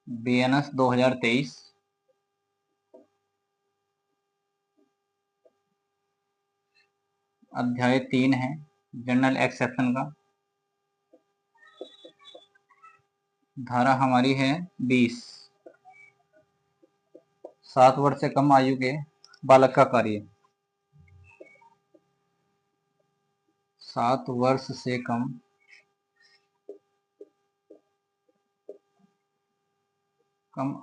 BNS 2023 अध्याय 3 है general exception का। धारा हमारी है 20। 7 वर्ष से कम आयु के बालक का कार्य। 7 वर्ष से कम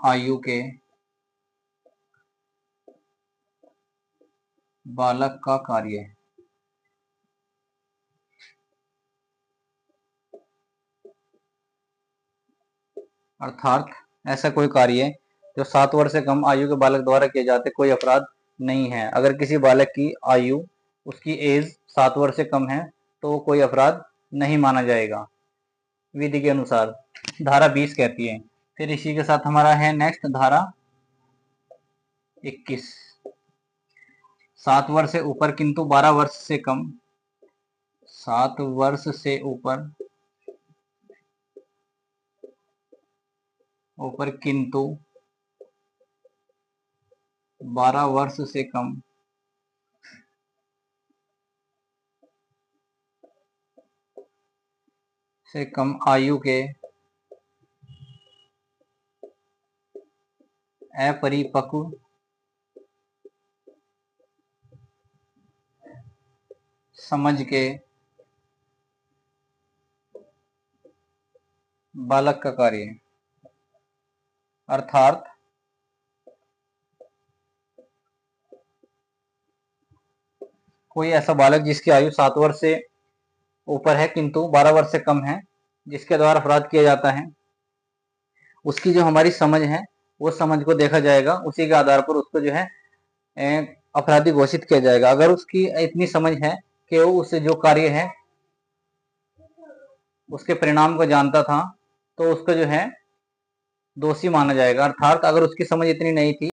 आयु के बालक का कार्य। अर्थात ऐसा कोई कार्य जो 7 वर्ष से कम आयु के बालक द्वारा किए जाते कोई अपराध नहीं है। अगर किसी बालक की आयु, उसकी एज 7 वर्ष से कम है तो वो कोई अपराध नहीं माना जाएगा विधि के अनुसार, धारा 20 कहती है। फिर इसी के साथ हमारा है नेक्स्ट धारा 21। 7 वर्ष से ऊपर किंतु 12 वर्ष से कम। 7 वर्ष से ऊपर किंतु 12 वर्ष से कम आयु के अपरिपक्व समझ के बालक का कार्य। अर्थात कोई ऐसा बालक जिसकी आयु 7 वर्ष से ऊपर है किंतु 12 वर्ष से कम है, जिसके द्वारा अपराध किया जाता है, उसकी जो हमारी समझ है वो समझ को देखा जाएगा। उसी के आधार पर उसको जो है अपराधी घोषित किया जाएगा। अगर उसकी इतनी समझ है कि वो उस जो कार्य है उसके परिणाम को जानता था तो उसको जो है दोषी माना जाएगा। अर्थात अगर उसकी समझ इतनी नहीं थी